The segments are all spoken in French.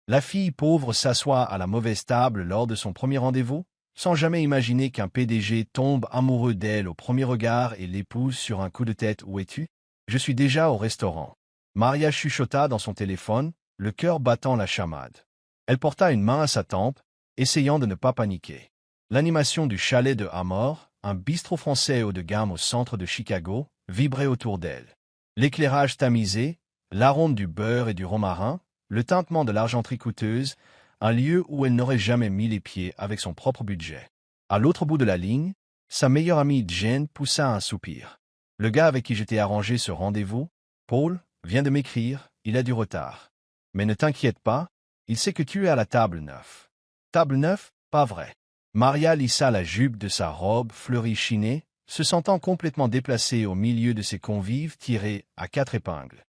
La fille pauvre s'assoit à la mauvaise table lors de son premier rendez-vous, sans jamais imaginer qu'un PDG tombe amoureux d'elle au premier regard et l'épouse sur un coup de tête. Où es-tu? Je suis déjà au restaurant. Maria chuchota dans son téléphone, le cœur battant la chamade. Elle porta une main à sa tempe, essayant de ne pas paniquer. L'animation du chalet de Amor, un bistrot français haut de gamme au centre de Chicago, vibrait autour d'elle. L'éclairage tamisé, l'arôme du beurre et du romarin, le tintement de l'argenterie coûteuse, un lieu où elle n'aurait jamais mis les pieds avec son propre budget. À l'autre bout de la ligne, sa meilleure amie Jen poussa un soupir. Le gars avec qui j'étais arrangé ce rendez-vous, Paul, vient de m'écrire, il a du retard. Mais ne t'inquiète pas, il sait que tu es à la table 9. Table 9, pas vrai. Maria lissa la jupe de sa robe fleurie chinée, se sentant complètement déplacée au milieu de ses convives tirés à 4 épingles.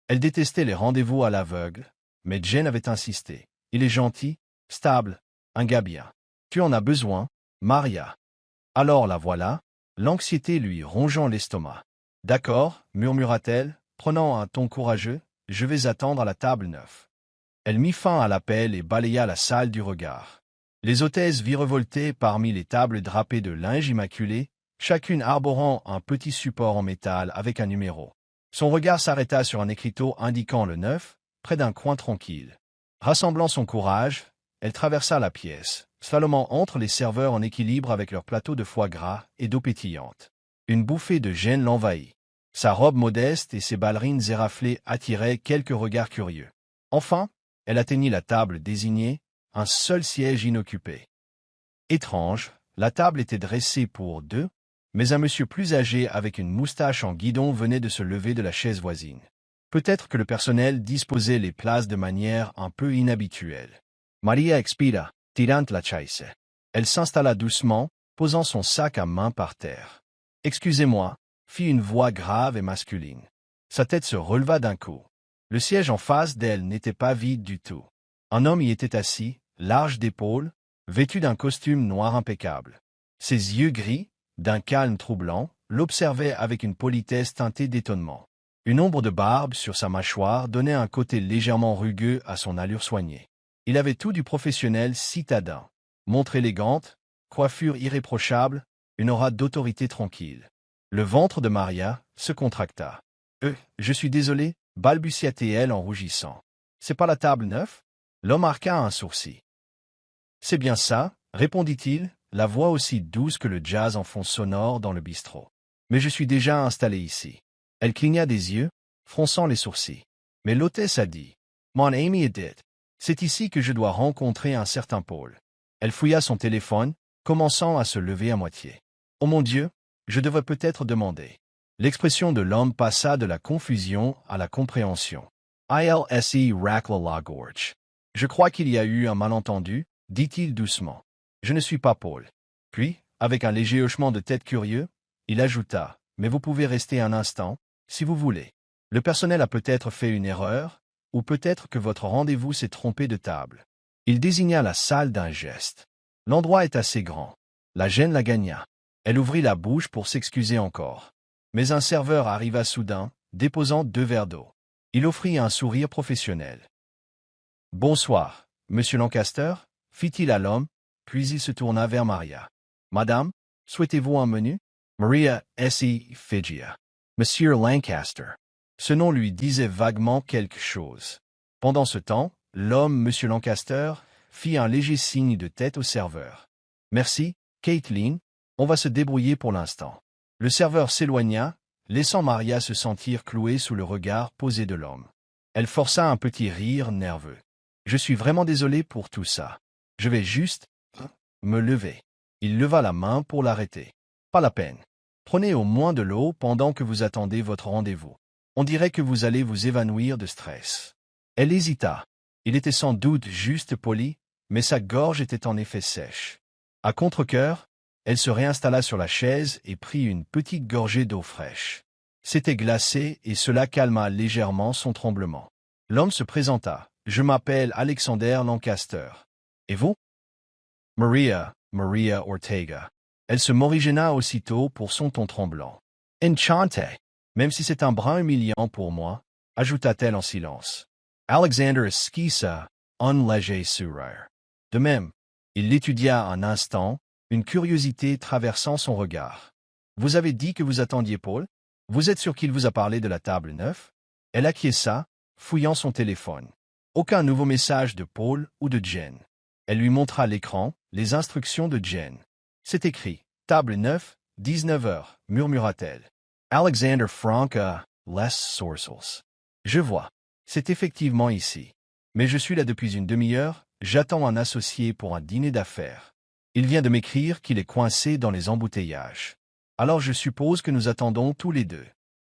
Elle détestait les rendez-vous à l'aveugle, mais Jen avait insisté. Il est gentil, stable, un gars bien. Tu en as besoin, Maria. Alors la voilà, l'anxiété lui rongeant l'estomac. D'accord, murmura-t-elle, prenant un ton courageux, je vais attendre à la table 9. Elle mit fin à l'appel et balaya la salle du regard. Les hôtesses virevoltaient parmi les tables drapées de linge immaculé, chacune arborant un petit support en métal avec un numéro. Son regard s'arrêta sur un écriteau indiquant le 9, près d'un coin tranquille. Rassemblant son courage, elle traversa la pièce, slalomant entre les serveurs en équilibre avec leur plateau de foie gras et d'eau pétillante. Une bouffée de gêne l'envahit. Sa robe modeste et ses ballerines éraflées attiraient quelques regards curieux. Enfin, elle atteignit la table désignée, un seul siège inoccupé. Étrange, la table était dressée pour deux, mais un monsieur plus âgé avec une moustache en guidon venait de se lever de la chaise voisine. Peut-être que le personnel disposait les places de manière un peu inhabituelle. Maria expira, tirant la chaise. Elle s'installa doucement, posant son sac à main par terre. « Excusez-moi » fit une voix grave et masculine. Sa tête se releva d'un coup. Le siège en face d'elle n'était pas vide du tout. Un homme y était assis, large d'épaules, vêtu d'un costume noir impeccable. Ses yeux gris, d'un calme troublant, l'observaient avec une politesse teintée d'étonnement. Une ombre de barbe sur sa mâchoire donnait un côté légèrement rugueux à son allure soignée. Il avait tout du professionnel citadin. Montre élégante, coiffure irréprochable, une aura d'autorité tranquille. Le ventre de Maria se contracta. « Je suis désolé » balbutia-t-elle en rougissant. « C'est pas la table 9 » L'homme arqua un sourcil. « C'est bien ça » répondit-il, la voix aussi douce que le jazz en fond sonore dans le bistrot. « Mais je suis déjà installé ici. » Elle cligna des yeux, fronçant les sourcils. Mais l'hôtesse a dit « Mon ami Edith, c'est ici que je dois rencontrer un certain Paul. » Elle fouilla son téléphone, commençant à se lever à moitié. « Oh mon Dieu, je devrais peut-être demander. » L'expression de l'homme passa de la confusion à la compréhension. « ILSE racle la gorge. » « Je crois qu'il y a eu un malentendu, » dit-il doucement. « Je ne suis pas Paul. » Puis, avec un léger hochement de tête curieux, il ajouta « Mais vous pouvez rester un instant, si vous voulez. Le personnel a peut-être fait une erreur, ou peut-être que votre rendez-vous s'est trompé de table. » Il désigna la salle d'un geste. « L'endroit est assez grand. » La gêne la gagna. Elle ouvrit la bouche pour s'excuser encore. Mais un serveur arriva soudain, déposant 2 verres d'eau. Il offrit un sourire professionnel. « Bonsoir, monsieur Lancaster » fit-il à l'homme, puis il se tourna vers Maria. « Madame, souhaitez-vous un menu » Maria S.E. Figia. « Monsieur Lancaster. » Ce nom lui disait vaguement quelque chose. Pendant ce temps, l'homme, monsieur Lancaster, fit un léger signe de tête au serveur. « Merci, Caitlin, on va se débrouiller pour l'instant. » Le serveur s'éloigna, laissant Maria se sentir clouée sous le regard posé de l'homme. Elle força un petit rire nerveux. « Je suis vraiment désolé pour tout ça. Je vais juste me lever. » Il leva la main pour l'arrêter. « Pas la peine. Prenez au moins de l'eau pendant que vous attendez votre rendez-vous. On dirait que vous allez vous évanouir de stress. » Elle hésita. Il était sans doute juste poli, mais sa gorge était en effet sèche. À contre-cœur, elle se réinstalla sur la chaise et prit une petite gorgée d'eau fraîche. C'était glacé et cela calma légèrement son tremblement. L'homme se présenta. « Je m'appelle Alexander Lancaster. Et vous ?» « Maria Ortega. » Elle se morigéna aussitôt pour son ton tremblant. « Enchanté, même si c'est un brin humiliant pour moi, » ajouta-t-elle en silence. « Alexander Esquissa, un léger sourire. De même, il l'étudia un instant, une curiosité traversant son regard. « Vous avez dit que vous attendiez Paul? Vous êtes sûr qu'il vous a parlé de la table 9? » Elle acquiesça, fouillant son téléphone. Aucun nouveau message de Paul ou de Jen. Elle lui montra l'écran, les instructions de Jen. C'est écrit « Table 9, 19 heures », murmura-t-elle. Alexander Frank Les Sourcils. Je vois. C'est effectivement ici. Mais je suis là depuis une demi-heure, j'attends un associé pour un dîner d'affaires. Il vient de m'écrire qu'il est coincé dans les embouteillages. Alors je suppose que nous attendons tous les deux.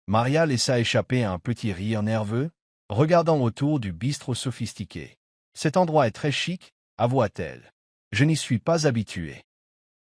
Maria laissa échapper un petit rire nerveux, regardant autour du bistrot sophistiqué. Cet endroit est très chic, avoua-t-elle. Je n'y suis pas habitué.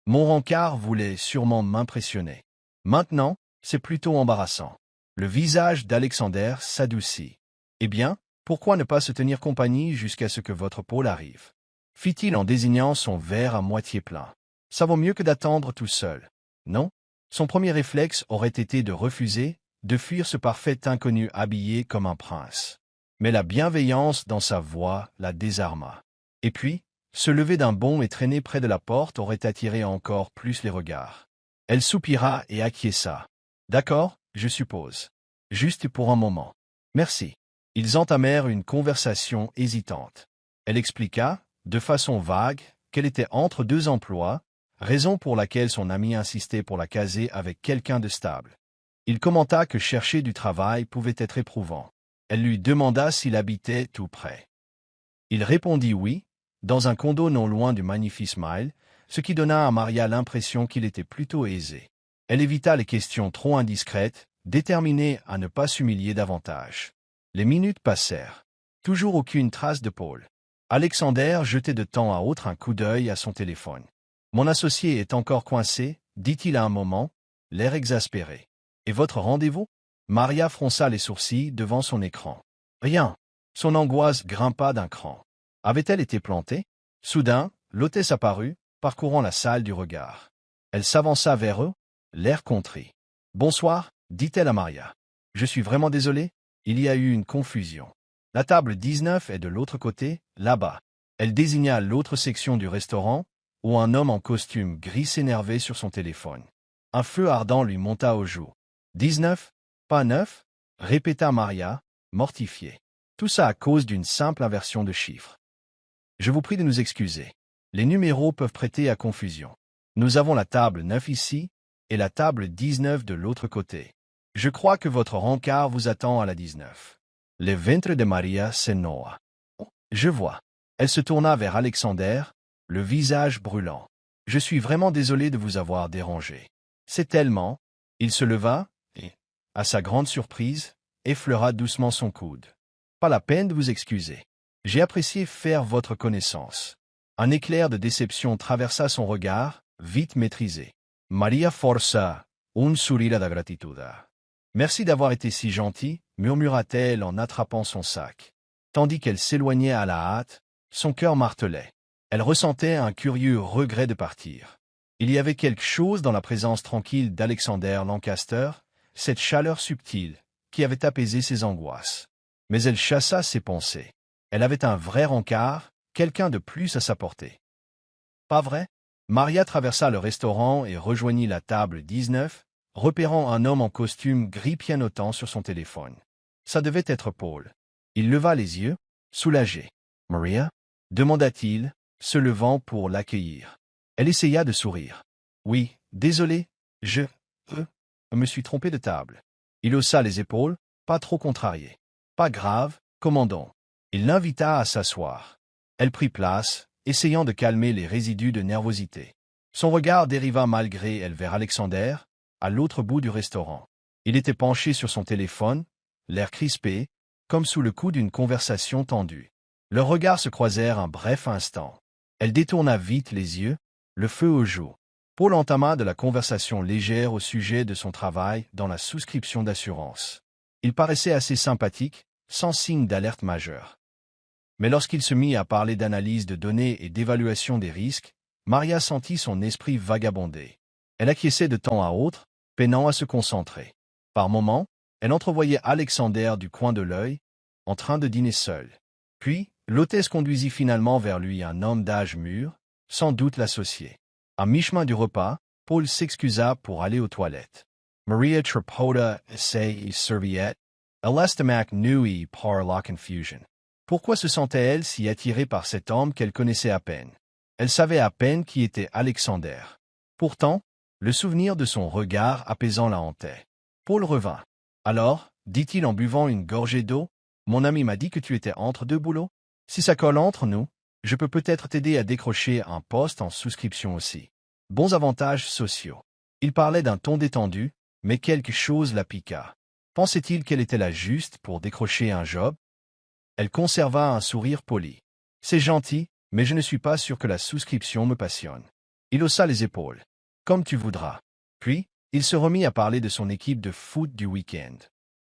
Mon rencard voulait sûrement m'impressionner. Maintenant, c'est plutôt embarrassant. Le visage d'Alexander s'adoucit. Eh bien, pourquoi ne pas se tenir compagnie jusqu'à ce que votre Paul arrive? Fit-il en désignant son verre à moitié plein. Ça vaut mieux que d'attendre tout seul. Non? Son premier réflexe aurait été de refuser, de fuir ce parfait inconnu habillé comme un prince. Mais la bienveillance dans sa voix la désarma. Et puis, se lever d'un bond et traîner près de la porte aurait attiré encore plus les regards. Elle soupira et acquiesça. D'accord, je suppose. Juste pour un moment. Merci. Ils entamèrent une conversation hésitante. Elle expliqua, de façon vague, qu'elle était entre deux emplois, raison pour laquelle son ami insistait pour la caser avec quelqu'un de stable. Il commenta que chercher du travail pouvait être éprouvant. Elle lui demanda s'il habitait tout près. Il répondit oui, dans un condo non loin du Magnifique Mile, ce qui donna à Maria l'impression qu'il était plutôt aisé. Elle évita les questions trop indiscrètes, déterminée à ne pas s'humilier davantage. Les minutes passèrent. Toujours aucune trace de Paul. Alexander jetait de temps à autre un coup d'œil à son téléphone. « Mon associé est encore coincé, dit-il à un moment, l'air exaspéré. Et votre rendez-vous » Maria fronça les sourcils devant son écran. Rien. Son angoisse grimpa d'un cran. Avait-elle été plantée? Soudain, l'hôtesse apparut, parcourant la salle du regard. Elle s'avança vers eux, l'air contrit. « Bonsoir, dit-elle à Maria. Je suis vraiment désolée, il y a eu une confusion. La table 19 est de l'autre côté, là-bas. » Elle désigna l'autre section du restaurant, où un homme en costume gris s'énervait sur son téléphone. Un feu ardent lui monta aux joues. « 19? Pas 9 » répéta Maria, mortifiée. Tout ça à cause d'une simple inversion de chiffres. Je vous prie de nous excuser. Les numéros peuvent prêter à confusion. Nous avons la table 9 ici, et la table 19 de l'autre côté. Je crois que votre rencard vous attend à la 19. Le ventre de Maria s'ennoua. Je vois. Elle se tourna vers Alexander, le visage brûlant. Je suis vraiment désolé de vous avoir dérangé. C'est tellement. Il se leva, et, à sa grande surprise, effleura doucement son coude. Pas la peine de vous excuser. J'ai apprécié faire votre connaissance. Un éclair de déception traversa son regard, vite maîtrisé. Maria força un sourire de gratitude. Merci d'avoir été si gentil, murmura-t-elle en attrapant son sac. Tandis qu'elle s'éloignait à la hâte, son cœur martelait. Elle ressentait un curieux regret de partir. Il y avait quelque chose dans la présence tranquille d'Alexander Lancaster, cette chaleur subtile, qui avait apaisé ses angoisses. Mais elle chassa ses pensées. Elle avait un vrai rencard, quelqu'un de plus à sa portée. Pas vrai? Maria traversa le restaurant et rejoignit la table 19, repérant un homme en costume gris pianotant sur son téléphone. Ça devait être Paul. Il leva les yeux, soulagé. « Maria » demanda-t-il, se levant pour l'accueillir. Elle essaya de sourire. « Oui, désolé, je me suis trompé de table. » Il haussa les épaules, pas trop contrarié. « Pas grave, commandant. » Il l'invita à s'asseoir. Elle prit place, essayant de calmer les résidus de nervosité. Son regard dériva malgré elle vers Alexander, à l'autre bout du restaurant. Il était penché sur son téléphone, l'air crispé, comme sous le coup d'une conversation tendue. Leurs regards se croisèrent un bref instant. Elle détourna vite les yeux, le feu aux joues. Paul entama de la conversation légère au sujet de son travail dans la souscription d'assurance. Il paraissait assez sympathique, sans signe d'alerte majeure. Mais lorsqu'il se mit à parler d'analyse de données et d'évaluation des risques, Maria sentit son esprit vagabonder. Elle acquiesçait de temps à autre, peinant à se concentrer. Par moments, elle entrevoyait Alexander du coin de l'œil, en train de dîner seul. Puis, L'hôtesse conduisit finalement vers lui un homme d'âge mûr, sans doute l'associé. À mi-chemin du repas, Paul s'excusa pour aller aux toilettes. Maria tripota ses serviettes, l'estomac nui par la confusion. Pourquoi se sentait-elle si attirée par cet homme qu'elle connaissait à peine? Elle savait à peine qui était Alexander. Pourtant, le souvenir de son regard apaisant la hantait. Paul revint. Alors, dit-il en buvant une gorgée d'eau, mon ami m'a dit que tu étais entre deux boulots. Si ça colle entre nous, je peux peut-être t'aider à décrocher un poste en souscription aussi. Bons avantages sociaux. Il parlait d'un ton détendu, mais quelque chose la piqua. Pensait-il qu'elle était la juste pour décrocher un job? Elle conserva un sourire poli. C'est gentil, mais je ne suis pas sûr que la souscription me passionne. Il haussa les épaules. Comme tu voudras. Puis, il se remit à parler de son équipe de foot du week-end.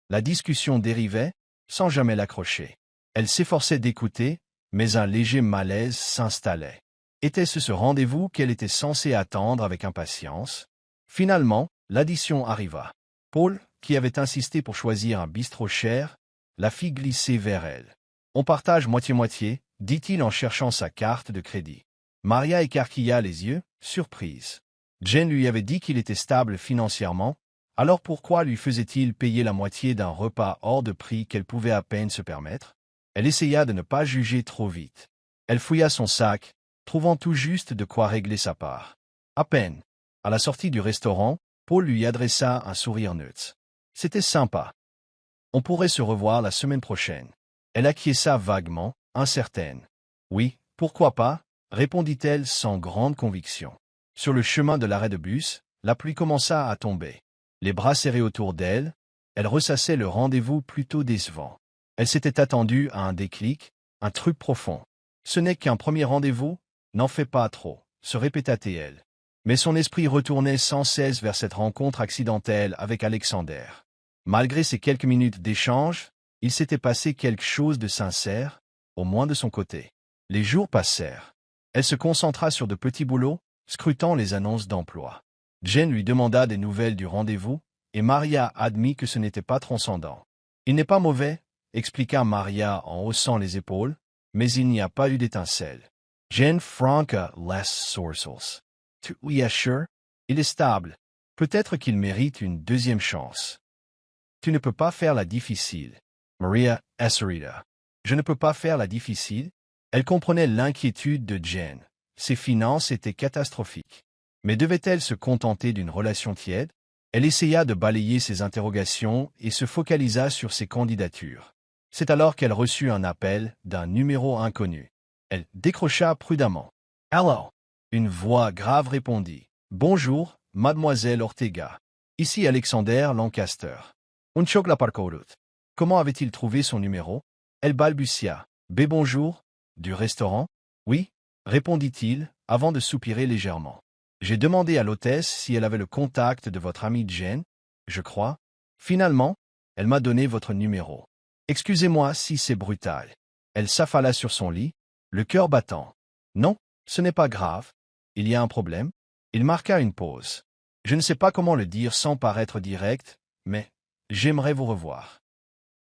La discussion dérivait, sans jamais l'accrocher. Elle s'efforçait d'écouter, mais un léger malaise s'installait. Était-ce ce rendez-vous qu'elle était censée attendre avec impatience? Finalement, l'addition arriva. Paul, qui avait insisté pour choisir un bistrot cher, la fit glisser vers elle. On partage moitié-moitié, dit-il en cherchant sa carte de crédit. Maria écarquilla les yeux, surprise. Jen lui avait dit qu'il était stable financièrement, alors pourquoi lui faisait-il payer la moitié d'un repas hors de prix qu'elle pouvait à peine se permettre? Elle essaya de ne pas juger trop vite. Elle fouilla son sac, trouvant tout juste de quoi régler sa part. À peine. À la sortie du restaurant, Paul lui adressa un sourire neutre. C'était sympa. On pourrait se revoir la semaine prochaine. Elle acquiesça vaguement, incertaine. Oui, pourquoi pas, répondit-elle sans grande conviction. Sur le chemin de l'arrêt de bus, la pluie commença à tomber. Les bras serrés autour d'elle, elle ressassait le rendez-vous plutôt décevant. Elle s'était attendue à un déclic, un truc profond. Ce n'est qu'un premier rendez-vous, n'en fais pas trop, se répéta-t-elle. Mais son esprit retournait sans cesse vers cette rencontre accidentelle avec Alexander. Malgré ces quelques minutes d'échange, il s'était passé quelque chose de sincère, au moins de son côté. Les jours passèrent. Elle se concentra sur de petits boulots, scrutant les annonces d'emploi. Jen lui demanda des nouvelles du rendez-vous, et Maria admit que ce n'était pas transcendant. Il n'est pas mauvais, expliqua Maria en haussant les épaules, mais il n'y a pas eu d'étincelle. Jen franca les sourcils. Tu y assures? Il est stable. Peut-être qu'il mérite une deuxième chance. Tu ne peux pas faire la difficile. Maria asserita. Je ne peux pas faire la difficile. Elle comprenait l'inquiétude de Jen. Ses finances étaient catastrophiques. Mais devait-elle se contenter d'une relation tiède? Elle essaya de balayer ses interrogations et se focalisa sur ses candidatures. C'est alors qu'elle reçut un appel d'un numéro inconnu. Elle décrocha prudemment. « Allô ?» Une voix grave répondit. « Bonjour, mademoiselle Ortega. Ici Alexander Lancaster. Un choc la parcourut. » Comment avait-il trouvé son numéro? Elle balbutia. « Bonjour. Du restaurant? » « Oui, » répondit-il, avant de soupirer légèrement. « J'ai demandé à l'hôtesse si elle avait le contact de votre amie Jen, je crois. Finalement, elle m'a donné votre numéro. Excusez-moi si c'est brutal. » Elle s'affala sur son lit, le cœur battant. « Non, ce n'est pas grave. Il y a un problème. » Il marqua une pause. « Je ne sais pas comment le dire sans paraître direct, mais j'aimerais vous revoir.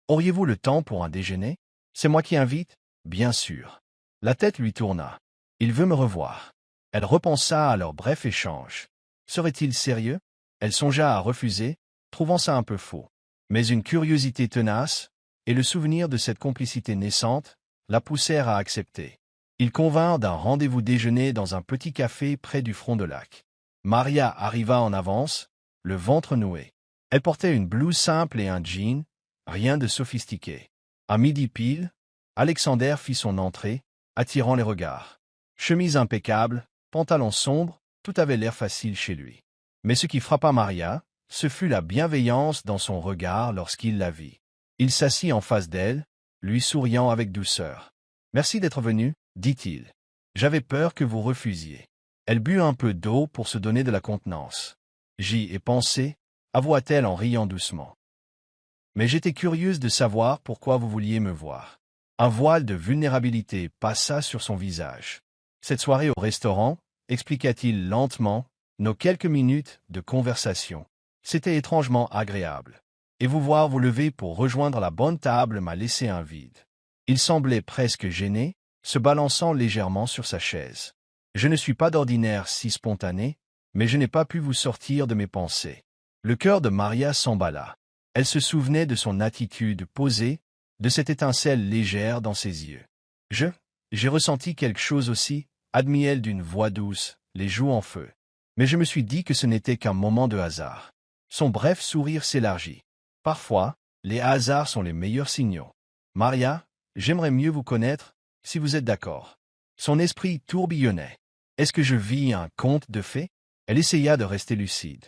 Auriez-vous le temps pour un déjeuner? C'est moi qui invite? Bien sûr. » La tête lui tourna. Il veut me revoir. Elle repensa à leur bref échange. Serait-il sérieux? Elle songea à refuser, trouvant ça un peu faux. Mais une curiosité tenace, et le souvenir de cette complicité naissante, la poussèrent à accepter. Ils convinrent d'un rendez-vous déjeuner dans un petit café près du front de lac. Maria arriva en avance, le ventre noué. Elle portait une blouse simple et un jean, rien de sophistiqué. À midi pile, Alexander fit son entrée, attirant les regards. Chemise impeccable, pantalon sombre, tout avait l'air facile chez lui. Mais ce qui frappa Maria, ce fut la bienveillance dans son regard lorsqu'il la vit. Il s'assit en face d'elle, lui souriant avec douceur. « Merci d'être venu, » dit-il. « J'avais peur que vous refusiez. » Elle but un peu d'eau pour se donner de la contenance. « J'y ai pensé, » avoua-t-elle en riant doucement. « Mais j'étais curieuse de savoir pourquoi vous vouliez me voir. » Un voile de vulnérabilité passa sur son visage. Cette soirée au restaurant, expliqua-t-il lentement, nos quelques minutes de conversation. C'était étrangement agréable. Et vous voir vous lever pour rejoindre la bonne table m'a laissé un vide. Il semblait presque gêné, se balançant légèrement sur sa chaise. Je ne suis pas d'ordinaire si spontané, mais je n'ai pas pu vous sortir de mes pensées. Le cœur de Maria s'emballa. Elle se souvenait de son attitude posée, de cette étincelle légère dans ses yeux. J'ai ressenti quelque chose aussi, admit-elle d'une voix douce, les joues en feu. Mais je me suis dit que ce n'était qu'un moment de hasard. Son bref sourire s'élargit. Parfois, les hasards sont les meilleurs signaux. Maria, j'aimerais mieux vous connaître, si vous êtes d'accord. Son esprit tourbillonnait. Est-ce que je vis un conte de fées? Elle essaya de rester lucide.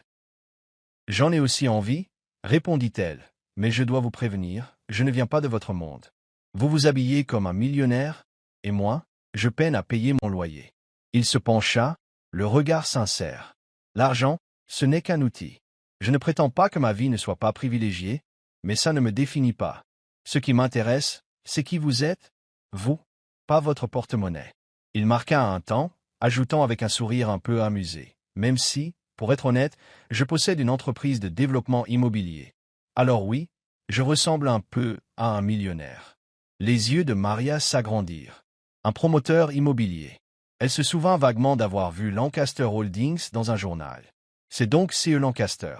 J'en ai aussi envie, répondit-elle, mais je dois vous prévenir, je ne viens pas de votre monde. Vous vous habillez comme un millionnaire, et moi, je peine à payer mon loyer. Il se pencha, le regard sincère. L'argent, ce n'est qu'un outil. Je ne prétends pas que ma vie ne soit pas privilégiée, mais ça ne me définit pas. Ce qui m'intéresse, c'est qui vous êtes, vous, pas votre porte-monnaie. Il marqua un temps, ajoutant avec un sourire un peu amusé, même si, pour être honnête, je possède une entreprise de développement immobilier. Alors oui, je ressemble un peu à un millionnaire. Les yeux de Maria s'agrandirent. Un promoteur immobilier. Elle se souvint vaguement d'avoir vu Lancaster Holdings dans un journal. C'est donc C.E. Lancaster.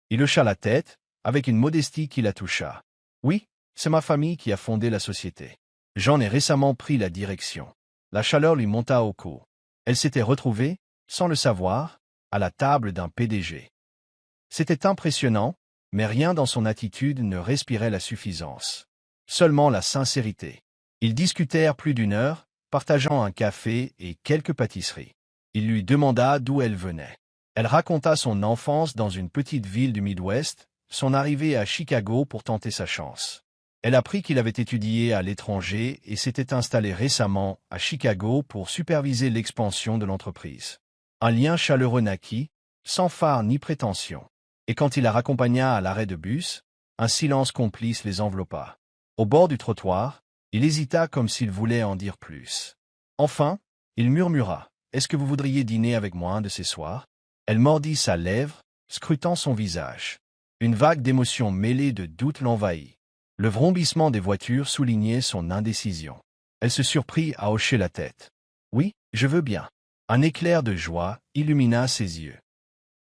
Il hocha la tête, avec une modestie qui la toucha. Oui, c'est ma famille qui a fondé la société. J'en ai récemment pris la direction. La chaleur lui monta au cou. Elle s'était retrouvée, sans le savoir, à la table d'un PDG. C'était impressionnant, mais rien dans son attitude ne respirait la suffisance. Seulement la sincérité. Ils discutèrent plus d'une heure, partageant un café et quelques pâtisseries. Il lui demanda d'où elle venait. Elle raconta son enfance dans une petite ville du Midwest, son arrivée à Chicago pour tenter sa chance. Elle apprit qu'il avait étudié à l'étranger et s'était installé récemment à Chicago pour superviser l'expansion de l'entreprise. Un lien chaleureux naquit, sans phare ni prétention. Et quand il la raccompagna à l'arrêt de bus, un silence complice les enveloppa. Au bord du trottoir, il hésita comme s'il voulait en dire plus. Enfin, il murmura « Est-ce que vous voudriez dîner avec moi un de ces soirs ?» Elle mordit sa lèvre, scrutant son visage. Une vague d'émotion mêlée de doute l'envahit. Le vrombissement des voitures soulignait son indécision. Elle se surprit à hocher la tête. « Oui, je veux bien. » Un éclair de joie illumina ses yeux.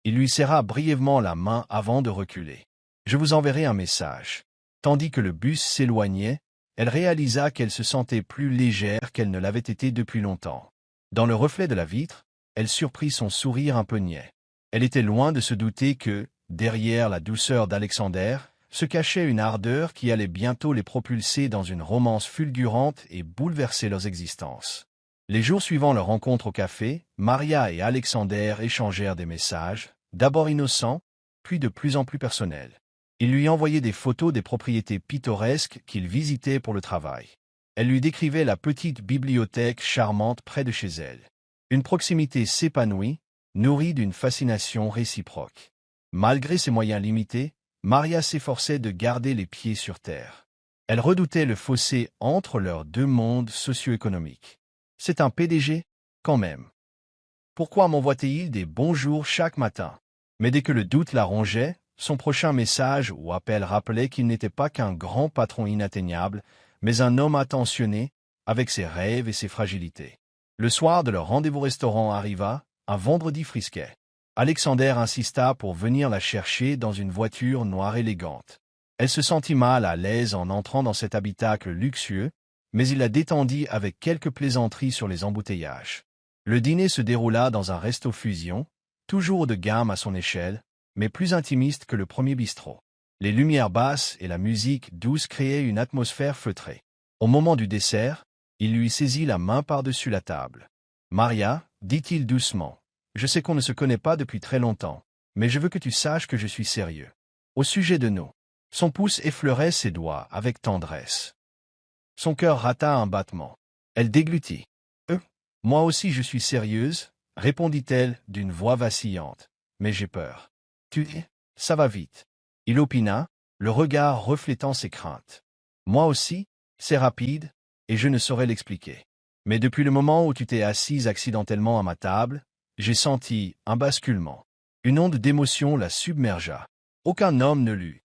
Il lui serra brièvement la main avant de reculer. « Je vous enverrai un message. » Tandis que le bus s'éloignait, elle réalisa qu'elle se sentait plus légère qu'elle ne l'avait été depuis longtemps. Dans le reflet de la vitre, elle surprit son sourire un peu niais. Elle était loin de se douter que, derrière la douceur d'Alexander, se cachait une ardeur qui allait bientôt les propulser dans une romance fulgurante et bouleverser leurs existences. Les jours suivant leur rencontre au café, Maria et Alexander échangèrent des messages, d'abord innocents, puis de plus en plus personnels. Il lui envoyait des photos des propriétés pittoresques qu'il visitait pour le travail. Elle lui décrivait la petite bibliothèque charmante près de chez elle. Une proximité s'épanouit, nourrie d'une fascination réciproque. Malgré ses moyens limités, Maria s'efforçait de garder les pieds sur terre. Elle redoutait le fossé entre leurs deux mondes socio-économiques. C'est un PDG, quand même. Pourquoi m'envoie-t-il des bonjours chaque matin? Mais dès que le doute la rongeait, son prochain message ou appel rappelait qu'il n'était pas qu'un grand patron inatteignable, mais un homme attentionné, avec ses rêves et ses fragilités. Le soir de leur rendez-vous restaurant arriva, un vendredi frisquet. Alexander insista pour venir la chercher dans une voiture noire élégante. Elle se sentit mal à l'aise en entrant dans cet habitacle luxueux, mais il la détendit avec quelques plaisanteries sur les embouteillages. Le dîner se déroula dans un resto fusion, toujours de gamme à son échelle, mais plus intimiste que le premier bistrot. Les lumières basses et la musique douce créaient une atmosphère feutrée. Au moment du dessert, il lui saisit la main par-dessus la table. « Maria, dit-il doucement, je sais qu'on ne se connaît pas depuis très longtemps, mais je veux que tu saches que je suis sérieux. Au sujet de nous. » Son pouce effleurait ses doigts avec tendresse. Son cœur rata un battement. Elle déglutit. « Moi aussi je suis sérieuse, » répondit-elle d'une voix vacillante. « Mais j'ai peur. » Ça va vite. Il opina, le regard reflétant ses craintes. Moi aussi, c'est rapide, et je ne saurais l'expliquer. Mais depuis le moment où tu t'es assise accidentellement à ma table, j'ai senti un basculement. Une onde d'émotion la submergea. Aucun homme ne l'eût.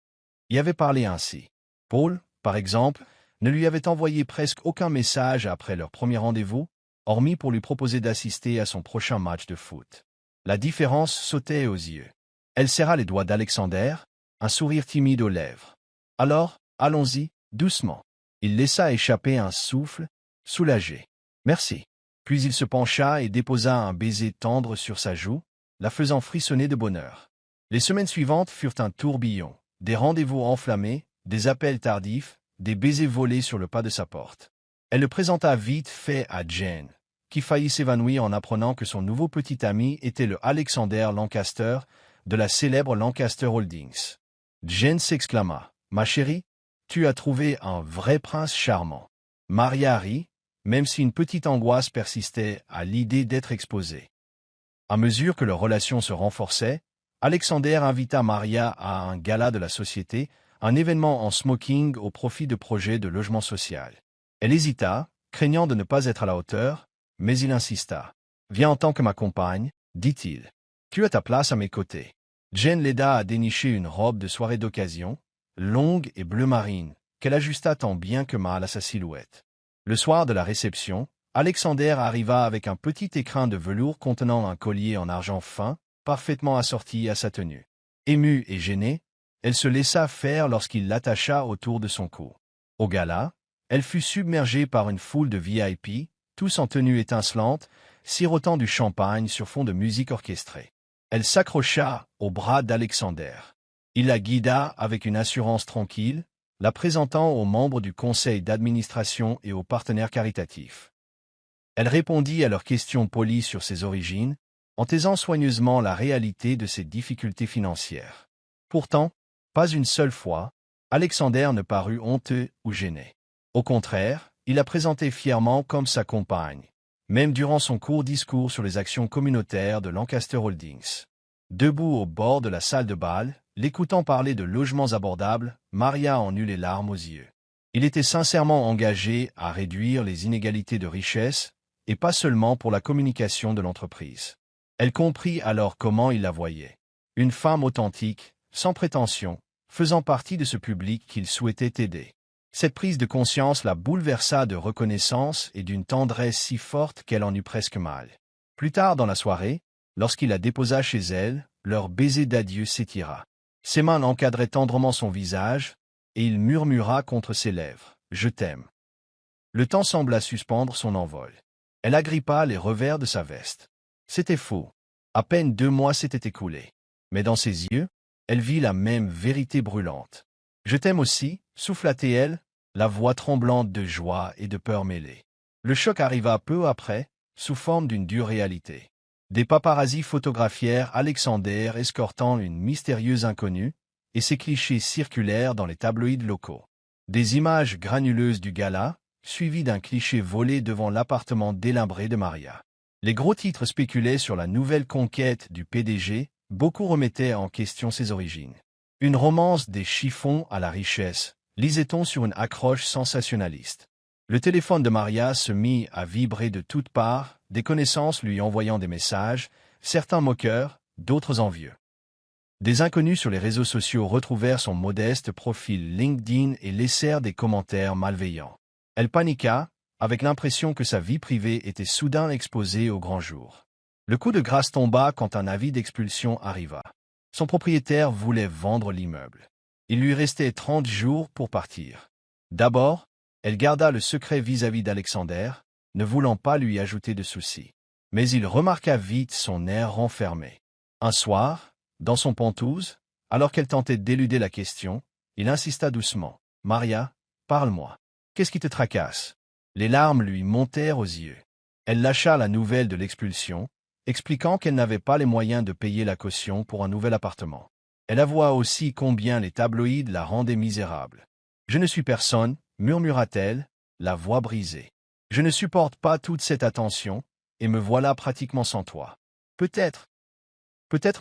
Y avait parlé ainsi. Paul, par exemple, ne lui avait envoyé presque aucun message après leur premier rendez-vous, hormis pour lui proposer d'assister à son prochain match de foot. La différence sautait aux yeux. Elle serra les doigts d'Alexander, un sourire timide aux lèvres. « Alors, allons-y, doucement. » Il laissa échapper un souffle, soulagé. « Merci. » Puis il se pencha et déposa un baiser tendre sur sa joue, la faisant frissonner de bonheur. Les semaines suivantes furent un tourbillon, des rendez-vous enflammés, des appels tardifs, des baisers volés sur le pas de sa porte. Elle le présenta vite fait à Jane, qui faillit s'évanouir en apprenant que son nouveau petit ami était le Alexander Lancaster de la célèbre Lancaster Holdings. Jane s'exclama, « Ma chérie, tu as trouvé un vrai prince charmant. » Maria rit, même si une petite angoisse persistait à l'idée d'être exposée. À mesure que leur relation se renforçait, Alexander invita Maria à un gala de la société, un événement en smoking au profit de projets de logement social. Elle hésita, craignant de ne pas être à la hauteur, mais il insista. « Viens en tant que ma compagne, dit-il. Tu as ta place à mes côtés. » Jane l'aida à dénicher une robe de soirée d'occasion, longue et bleu marine, qu'elle ajusta tant bien que mal à sa silhouette. Le soir de la réception, Alexander arriva avec un petit écrin de velours contenant un collier en argent fin, parfaitement assorti à sa tenue. Émue et gênée, elle se laissa faire lorsqu'il l'attacha autour de son cou. Au gala, elle fut submergée par une foule de VIP, tous en tenue étincelante, sirotant du champagne sur fond de musique orchestrée. Elle s'accrocha au bras d'Alexander. Il la guida avec une assurance tranquille, la présentant aux membres du conseil d'administration et aux partenaires caritatifs. Elle répondit à leurs questions polies sur ses origines, en taisant soigneusement la réalité de ses difficultés financières. Pourtant, pas une seule fois, Alexander ne parut honteux ou gêné. Au contraire, il la présentait fièrement comme sa compagne, même durant son court discours sur les actions communautaires de Lancaster Holdings. Debout au bord de la salle de bal, l'écoutant parler de logements abordables, Maria en eut les larmes aux yeux. Il était sincèrement engagé à réduire les inégalités de richesse, et pas seulement pour la communication de l'entreprise. Elle comprit alors comment il la voyait. Une femme authentique, sans prétention, faisant partie de ce public qu'il souhaitait aider. Cette prise de conscience la bouleversa de reconnaissance et d'une tendresse si forte qu'elle en eut presque mal. Plus tard dans la soirée, lorsqu'il la déposa chez elle, leur baiser d'adieu s'étira. Ses mains encadraient tendrement son visage, et il murmura contre ses lèvres, « Je t'aime ». Le temps sembla suspendre son envol. Elle agrippa les revers de sa veste. C'était faux. À peine 2 mois s'étaient écoulés. Mais dans ses yeux, elle vit la même vérité brûlante. « Je t'aime aussi », souffla-t-elle, la voix tremblante de joie et de peur mêlée. Le choc arriva peu après, sous forme d'une dure réalité. Des paparazzis photographièrent Alexander escortant une mystérieuse inconnue, et ces clichés circulèrent dans les tabloïds locaux. Des images granuleuses du gala, suivies d'un cliché volé devant l'appartement délabré de Maria. Les gros titres spéculaient sur la nouvelle conquête du PDG, beaucoup remettaient en question ses origines. Une romance des chiffons à la richesse, lisait-on sur une accroche sensationnaliste. Le téléphone de Maria se mit à vibrer de toutes parts, des connaissances lui envoyant des messages, certains moqueurs, d'autres envieux. Des inconnus sur les réseaux sociaux retrouvèrent son modeste profil LinkedIn et laissèrent des commentaires malveillants. Elle paniqua, avec l'impression que sa vie privée était soudain exposée au grand jour. Le coup de grâce tomba quand un avis d'expulsion arriva. Son propriétaire voulait vendre l'immeuble. Il lui restait 30 jours pour partir. D'abord, elle garda le secret vis-à-vis d'Alexander, ne voulant pas lui ajouter de soucis. Mais il remarqua vite son air renfermé. Un soir, dans son pentouse, alors qu'elle tentait d'éluder la question, il insista doucement. « Maria, parle-moi. Qu'est-ce qui te tracasse ?» Les larmes lui montèrent aux yeux. Elle lâcha la nouvelle de l'expulsion, expliquant qu'elle n'avait pas les moyens de payer la caution pour un nouvel appartement. Elle avoua aussi combien les tabloïds la rendaient misérable. « Je ne suis personne, » murmura-t-elle, la voix brisée. « Je ne supporte pas toute cette attention, et me voilà pratiquement sans toi. Peut-être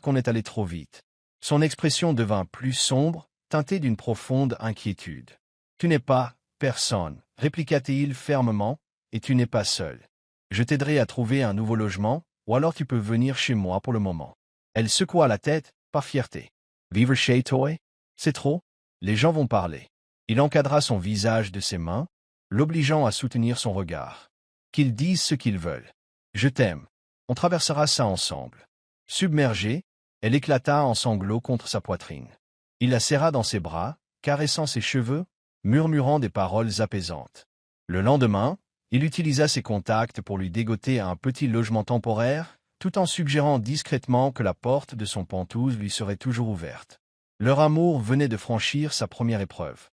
qu'on est allé trop vite. » Son expression devint plus sombre, teintée d'une profonde inquiétude. « Tu n'es pas personne, » répliqua-t-il fermement, « et tu n'es pas seul. Je t'aiderai à trouver un nouveau logement, ou alors tu peux venir chez moi pour le moment. » Elle secoua la tête, par fierté. « Vivre chez toi? C'est trop? Les gens vont parler. » Il encadra son visage de ses mains, l'obligeant à soutenir son regard. Qu'ils disent ce qu'ils veulent. Je t'aime. On traversera ça ensemble. Submergée, elle éclata en sanglots contre sa poitrine. Il la serra dans ses bras, caressant ses cheveux, murmurant des paroles apaisantes. Le lendemain, il utilisa ses contacts pour lui dégoter un petit logement temporaire, tout en suggérant discrètement que la porte de son pantouse lui serait toujours ouverte. Leur amour venait de franchir sa première épreuve.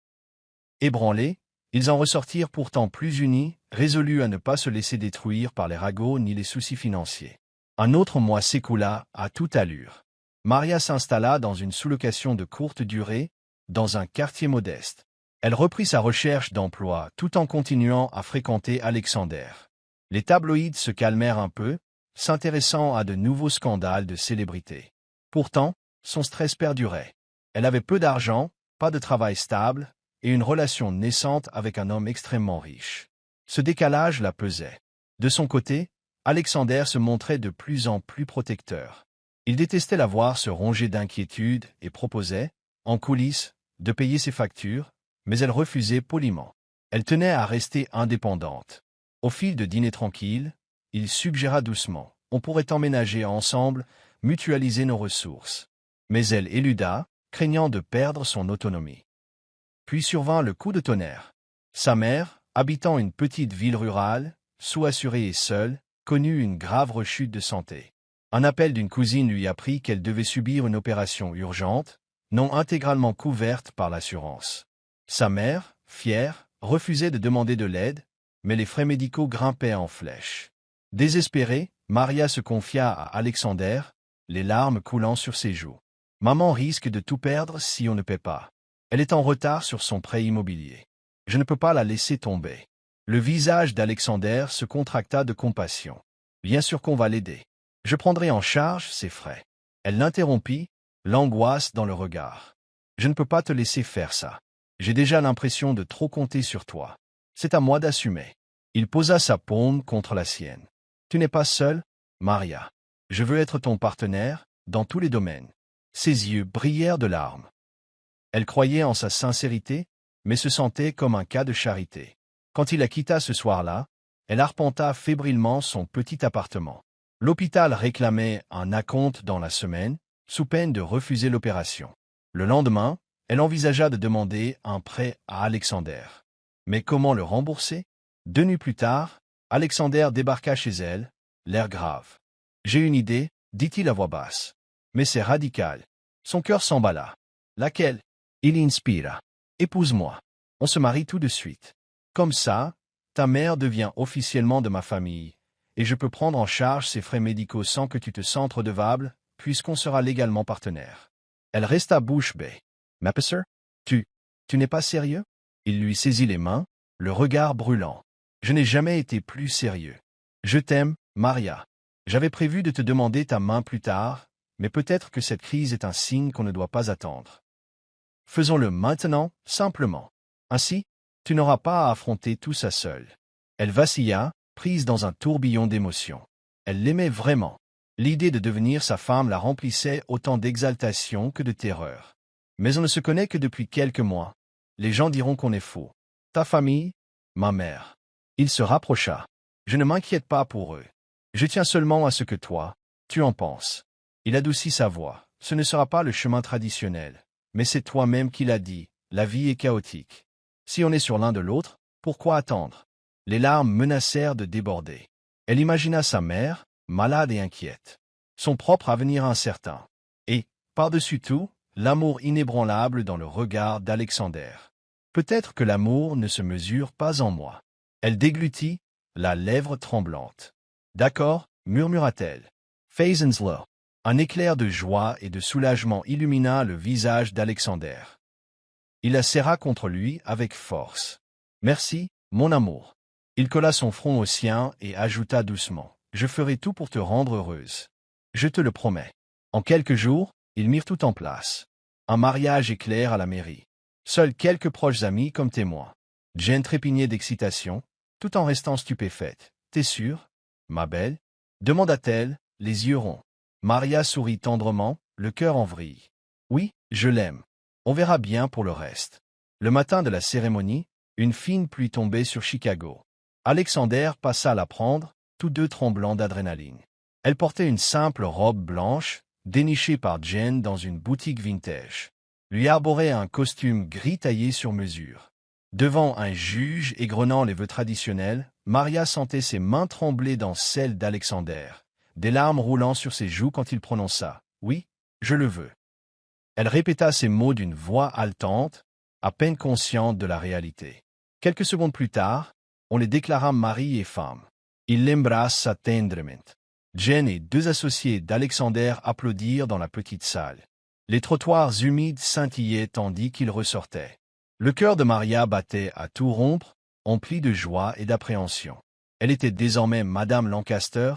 Ébranlés, ils en ressortirent pourtant plus unis, résolus à ne pas se laisser détruire par les ragots ni les soucis financiers. Un autre mois s'écoula à toute allure. Maria s'installa dans une sous-location de courte durée, dans un quartier modeste. Elle reprit sa recherche d'emploi tout en continuant à fréquenter Alexander. Les tabloïds se calmèrent un peu, s'intéressant à de nouveaux scandales de célébrités. Pourtant, son stress perdurait. Elle avait peu d'argent, pas de travail stable, et une relation naissante avec un homme extrêmement riche. Ce décalage la pesait. De son côté, Alexander se montrait de plus en plus protecteur. Il détestait la voir se ronger d'inquiétude et proposait, en coulisses, de payer ses factures, mais elle refusait poliment. Elle tenait à rester indépendante. Au fil de dîners tranquilles, il suggéra doucement. On pourrait emménager ensemble, mutualiser nos ressources. Mais elle éluda, craignant de perdre son autonomie. Puis survint le coup de tonnerre. Sa mère, habitant une petite ville rurale, sous-assurée et seule, connut une grave rechute de santé. Un appel d'une cousine lui apprit qu'elle devait subir une opération urgente, non intégralement couverte par l'assurance. Sa mère, fière, refusait de demander de l'aide, mais les frais médicaux grimpaient en flèche. Désespérée, Maria se confia à Alexander, les larmes coulant sur ses joues. « Maman risque de tout perdre si on ne paie pas. Elle est en retard sur son prêt immobilier. Je ne peux pas la laisser tomber. » Le visage d'Alexander se contracta de compassion. « Bien sûr qu'on va l'aider. Je prendrai en charge ses frais. » Elle l'interrompit, l'angoisse dans le regard. « Je ne peux pas te laisser faire ça. J'ai déjà l'impression de trop compter sur toi. C'est à moi d'assumer. » Il posa sa paume contre la sienne. « Tu n'es pas seule, Maria. Je veux être ton partenaire, dans tous les domaines. » Ses yeux brillèrent de larmes. Elle croyait en sa sincérité, mais se sentait comme un cas de charité. Quand il la quitta ce soir-là, elle arpenta fébrilement son petit appartement. L'hôpital réclamait un acompte dans la semaine, sous peine de refuser l'opération. Le lendemain, elle envisagea de demander un prêt à Alexander. Mais comment le rembourser? 2 nuits plus tard, Alexander débarqua chez elle, l'air grave. « J'ai une idée, dit-il à voix basse. Mais c'est radical. » Son cœur s'emballa. « Laquelle? » Il inspira. « Épouse-moi. On se marie tout de suite. Comme ça, ta mère devient officiellement de ma famille, et je peux prendre en charge ses frais médicaux sans que tu te sentes redevable, puisqu'on sera légalement partenaires. » Elle resta bouche bée. « Mapisser? Tu n'es pas sérieux? » Il lui saisit les mains, le regard brûlant. « Je n'ai jamais été plus sérieux. Je t'aime, Maria. J'avais prévu de te demander ta main plus tard, mais peut-être que cette crise est un signe qu'on ne doit pas attendre. Faisons-le maintenant, simplement. Ainsi, tu n'auras pas à affronter tout ça seule. » Elle vacilla, prise dans un tourbillon d'émotions. Elle l'aimait vraiment. L'idée de devenir sa femme la remplissait autant d'exaltation que de terreur. Mais on ne se connaît que depuis quelques mois. Les gens diront qu'on est faux. Ta famille? Ma mère. Il se rapprocha. Je ne m'inquiète pas pour eux. Je tiens seulement à ce que toi, tu en penses. Il adoucit sa voix. Ce ne sera pas le chemin traditionnel. Mais c'est toi-même qui l'as dit, la vie est chaotique. Si on est sur l'un de l'autre, pourquoi attendre? Les larmes menacèrent de déborder. Elle imagina sa mère, malade et inquiète. Son propre avenir incertain. Et, par-dessus tout, l'amour inébranlable dans le regard d'Alexander. Peut-être que l'amour ne se mesure pas en moi. Elle déglutit, la lèvre tremblante. D'accord, murmura-t-elle. Faisenslo. Un éclair de joie et de soulagement illumina le visage d'Alexander. Il la serra contre lui avec force. Merci, mon amour. Il colla son front au sien et ajouta doucement. Je ferai tout pour te rendre heureuse. Je te le promets. En quelques jours, ils mirent tout en place. Un mariage éclair à la mairie. Seuls quelques proches amis comme témoins. Jane trépignait d'excitation, tout en restant stupéfaite. T'es sûre, ma belle? Demanda-t-elle, les yeux ronds. Maria sourit tendrement, le cœur en vrille. Oui, je l'aime. On verra bien pour le reste. Le matin de la cérémonie, une fine pluie tombait sur Chicago. Alexander passa à la prendre, tous deux tremblants d'adrénaline. Elle portait une simple robe blanche, dénichée par Jen dans une boutique vintage. Lui arborait un costume gris taillé sur mesure. Devant un juge égrenant les vœux traditionnels, Maria sentait ses mains trembler dans celles d'Alexander, des larmes roulant sur ses joues quand il prononça « Oui, je le veux ». Elle répéta ces mots d'une voix haletante, à peine consciente de la réalité. Quelques secondes plus tard, on les déclara mari et femme. Il l'embrassa tendrement. Jen et deux associés d'Alexander applaudirent dans la petite salle. Les trottoirs humides scintillaient tandis qu'ils ressortaient. Le cœur de Maria battait à tout rompre, empli de joie et d'appréhension. Elle était désormais Madame Lancaster,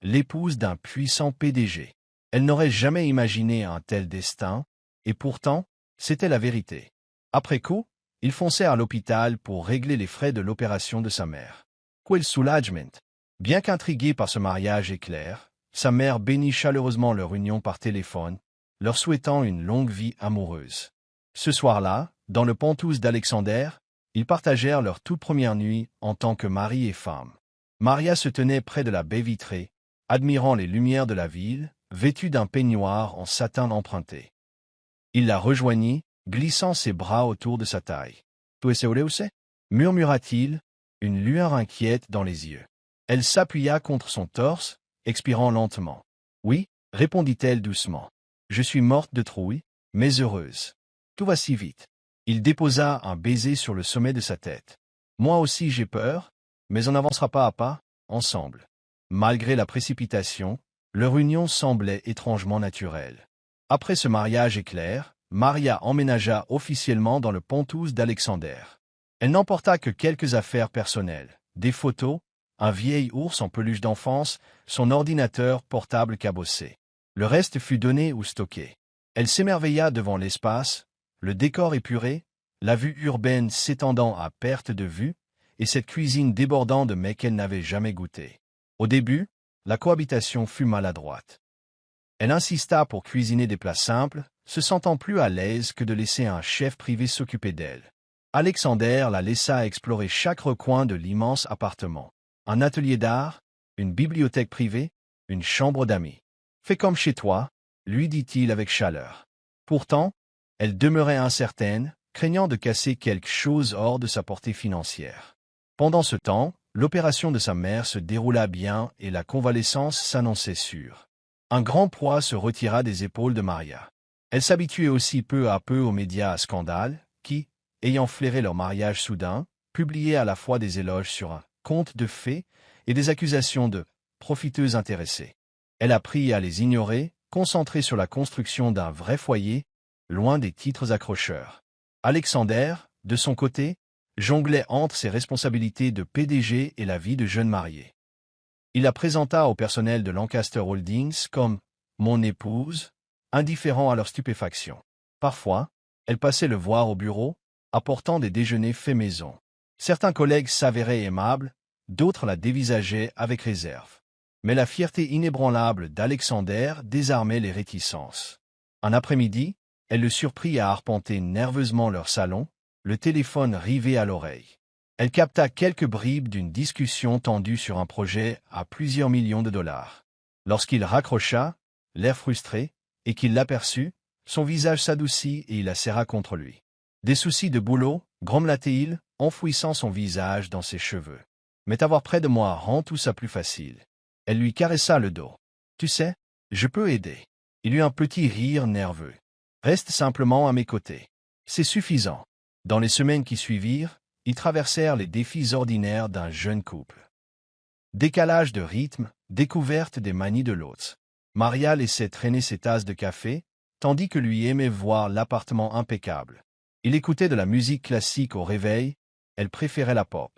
l'épouse d'un puissant PDG. Elle n'aurait jamais imaginé un tel destin, et pourtant, c'était la vérité. Après coup, ils foncèrent à l'hôpital pour régler les frais de l'opération de sa mère. Quel soulagement! Bien qu'intriguée par ce mariage éclair, sa mère bénit chaleureusement leur union par téléphone, leur souhaitant une longue vie amoureuse. Ce soir-là, dans le penthouse d'Alexander, ils partagèrent leur toute première nuit en tant que mari et femme. Maria se tenait près de la baie vitrée, admirant les lumières de la ville, vêtue d'un peignoir en satin emprunté. Il la rejoignit, glissant ses bras autour de sa taille. « Tu es où c'est » murmura-t-il, une lueur inquiète dans les yeux. Elle s'appuya contre son torse, expirant lentement. « Oui, répondit-elle doucement. Je suis morte de trouille, mais heureuse. Tout va si vite. » Il déposa un baiser sur le sommet de sa tête. « Moi aussi j'ai peur, mais on avancera pas à pas, ensemble. » Malgré la précipitation, leur union semblait étrangement naturelle. Après ce mariage éclair, Maria emménagea officiellement dans le penthouse d'Alexander. Elle n'emporta que quelques affaires personnelles, des photos, un vieil ours en peluche d'enfance, son ordinateur portable cabossé. Le reste fut donné ou stocké. Elle s'émerveilla devant l'espace, le décor épuré, la vue urbaine s'étendant à perte de vue, et cette cuisine débordant de mets qu'elle n'avait jamais goûté. Au début, la cohabitation fut maladroite. Elle insista pour cuisiner des plats simples, se sentant plus à l'aise que de laisser un chef privé s'occuper d'elle. Alexander la laissa explorer chaque recoin de l'immense appartement. Un atelier d'art, une bibliothèque privée, une chambre d'amis. « Fais comme chez toi », lui dit-il avec chaleur. Pourtant, elle demeurait incertaine, craignant de casser quelque chose hors de sa portée financière. Pendant ce temps, l'opération de sa mère se déroula bien et la convalescence s'annonçait sûre. Un grand poids se retira des épaules de Maria. Elle s'habituait aussi peu à peu aux médias à scandale, qui, ayant flairé leur mariage soudain, publiaient à la fois des éloges sur un conte de fées et des accusations de profiteuses intéressées. Elle apprit à les ignorer, concentrée sur la construction d'un vrai foyer, loin des titres accrocheurs. Alexander, de son côté, jonglait entre ses responsabilités de PDG et la vie de jeune marié. Il la présenta au personnel de Lancaster Holdings comme « mon épouse », indifférent à leur stupéfaction. Parfois, elle passait le voir au bureau, apportant des déjeuners faits maison. Certains collègues s'avéraient aimables, d'autres la dévisageaient avec réserve. Mais la fierté inébranlable d'Alexander désarmait les réticences. Un après-midi, elle le surprit à arpenter nerveusement leur salon, le téléphone rivé à l'oreille. Elle capta quelques bribes d'une discussion tendue sur un projet à plusieurs millions de dollars. Lorsqu'il raccrocha, l'air frustré, et qu'il l'aperçut, son visage s'adoucit et il la serra contre lui. « Des soucis de boulot » grommela-t-il, enfouissant son visage dans ses cheveux. « Mais t'avoir près de moi rend tout ça plus facile. » Elle lui caressa le dos. « Tu sais, je peux aider. » Il eut un petit rire nerveux. « Reste simplement à mes côtés. C'est suffisant. » Dans les semaines qui suivirent, ils traversèrent les défis ordinaires d'un jeune couple. Décalage de rythme, découverte des manies de l'autre. Maria laissait traîner ses tasses de café, tandis que lui aimait voir l'appartement impeccable. Il écoutait de la musique classique au réveil, elle préférait la pop.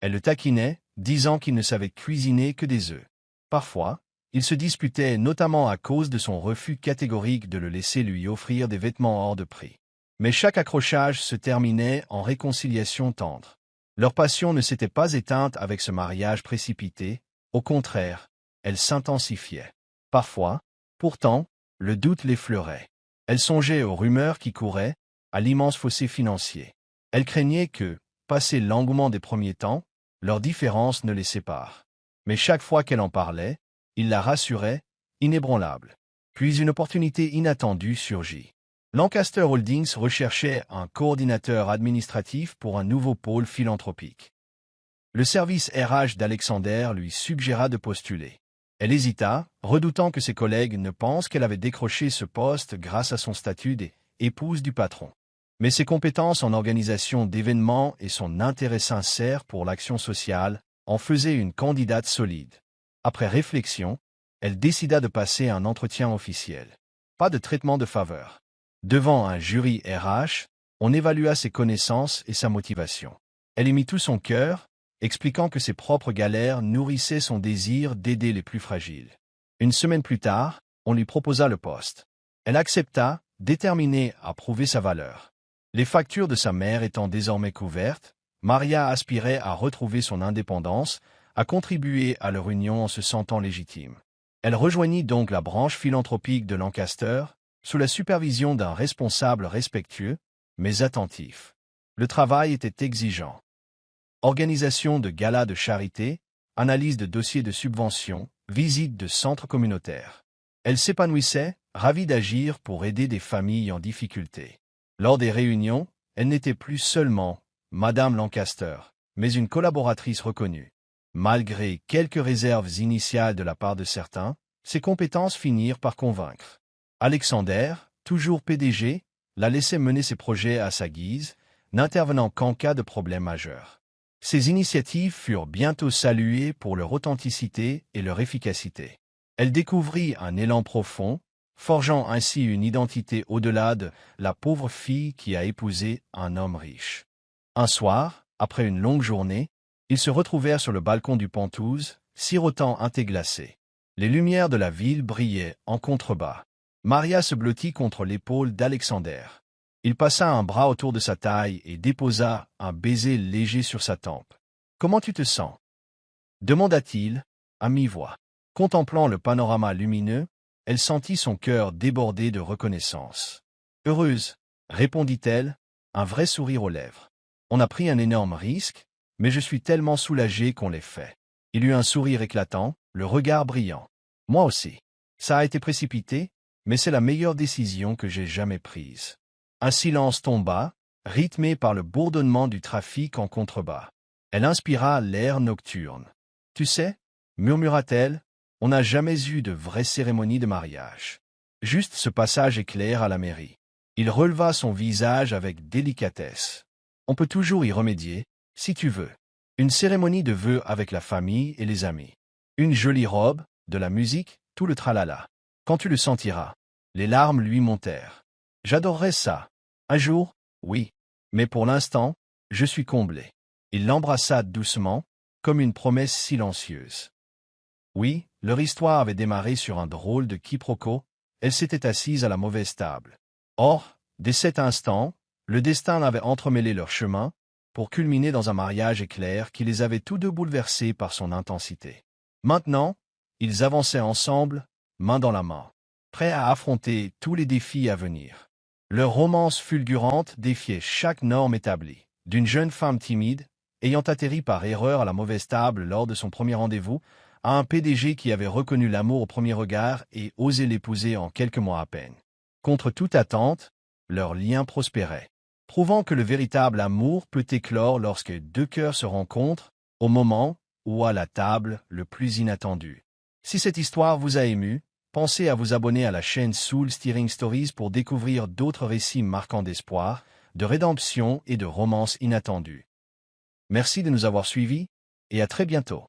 Elle le taquinait, disant qu'il ne savait cuisiner que des œufs. Parfois, ils se disputaient notamment à cause de son refus catégorique de le laisser lui offrir des vêtements hors de prix. Mais chaque accrochage se terminait en réconciliation tendre. Leur passion ne s'était pas éteinte avec ce mariage précipité, au contraire, elle s'intensifiait. Parfois, pourtant, le doute l'effleurait. Elle songeait aux rumeurs qui couraient, à l'immense fossé financier. Elle craignait que, passé l'engouement des premiers temps, leurs différences ne les séparent. Mais chaque fois qu'elle en parlait, il la rassurait, inébranlable. Puis une opportunité inattendue surgit. Lancaster Holdings recherchait un coordinateur administratif pour un nouveau pôle philanthropique. Le service RH d'Alexander lui suggéra de postuler. Elle hésita, redoutant que ses collègues ne pensent qu'elle avait décroché ce poste grâce à son statut d'épouse du patron. Mais ses compétences en organisation d'événements et son intérêt sincère pour l'action sociale en faisaient une candidate solide. Après réflexion, elle décida de passer un entretien officiel. Pas de traitement de faveur. Devant un jury RH, on évalua ses connaissances et sa motivation. Elle y mit tout son cœur, expliquant que ses propres galères nourrissaient son désir d'aider les plus fragiles. Une semaine plus tard, on lui proposa le poste. Elle accepta, déterminée à prouver sa valeur. Les factures de sa mère étant désormais couvertes, Maria aspirait à retrouver son indépendance, à contribuer à leur union en se sentant légitime. Elle rejoignit donc la branche philanthropique de Lancaster, sous la supervision d'un responsable respectueux, mais attentif. Le travail était exigeant. Organisation de galas de charité, analyse de dossiers de subvention, visite de centres communautaires. Elle s'épanouissait, ravie d'agir pour aider des familles en difficulté. Lors des réunions, elle n'était plus seulement Madame Lancaster, mais une collaboratrice reconnue. Malgré quelques réserves initiales de la part de certains, ses compétences finirent par convaincre. Alexander, toujours PDG, la laissait mener ses projets à sa guise, n'intervenant qu'en cas de problème majeur. Ces initiatives furent bientôt saluées pour leur authenticité et leur efficacité. Elle découvrit un élan profond, forgeant ainsi une identité au-delà de la pauvre fille qui a épousé un homme riche. Un soir, après une longue journée, ils se retrouvèrent sur le balcon du Penthouse, sirotant un thé glacé. Les lumières de la ville brillaient en contrebas. Maria se blottit contre l'épaule d'Alexander. Il passa un bras autour de sa taille et déposa un baiser léger sur sa tempe. « Comment tu te sens » demanda-t-il, à mi-voix. Contemplant le panorama lumineux, elle sentit son cœur déborder de reconnaissance. « Heureuse » répondit-elle, un vrai sourire aux lèvres. « On a pris un énorme risque, mais je suis tellement soulagé qu'on l'ait fait. » Il eut un sourire éclatant, le regard brillant. « Moi aussi. Ça a été précipité, mais c'est la meilleure décision que j'ai jamais prise. » Un silence tomba, rythmé par le bourdonnement du trafic en contrebas. Elle inspira l'air nocturne. « Tu sais, » murmura-t-elle, « on n'a jamais eu de vraie cérémonie de mariage. Juste ce passage éclair à la mairie. » Il releva son visage avec délicatesse. « On peut toujours y remédier, si tu veux. Une cérémonie de vœux avec la famille et les amis. Une jolie robe, de la musique, tout le tralala. Quand tu le sentiras. » Les larmes lui montèrent. « J'adorerais ça. Un jour, oui. Mais pour l'instant, je suis comblé. » Il l'embrassa doucement, comme une promesse silencieuse. Oui, leur histoire avait démarré sur un drôle de quiproquo, elle s'était assise à la mauvaise table. Or, dès cet instant, le destin avait entremêlé leurs chemins, pour culminer dans un mariage éclair qui les avait tous deux bouleversés par son intensité. Maintenant, ils avançaient ensemble, main dans la main, prêts à affronter tous les défis à venir. Leur romance fulgurante défiait chaque norme établie. D'une jeune femme timide, ayant atterri par erreur à la mauvaise table lors de son premier rendez-vous, à un PDG qui avait reconnu l'amour au premier regard et osé l'épouser en quelques mois à peine. Contre toute attente, leur lien prospérait, prouvant que le véritable amour peut éclore lorsque deux cœurs se rencontrent, au moment ou à la table le plus inattendu. Si cette histoire vous a ému, pensez à vous abonner à la chaîne Soul Steering Stories pour découvrir d'autres récits marquants d'espoir, de rédemption et de romance inattendue. Merci de nous avoir suivis, et à très bientôt.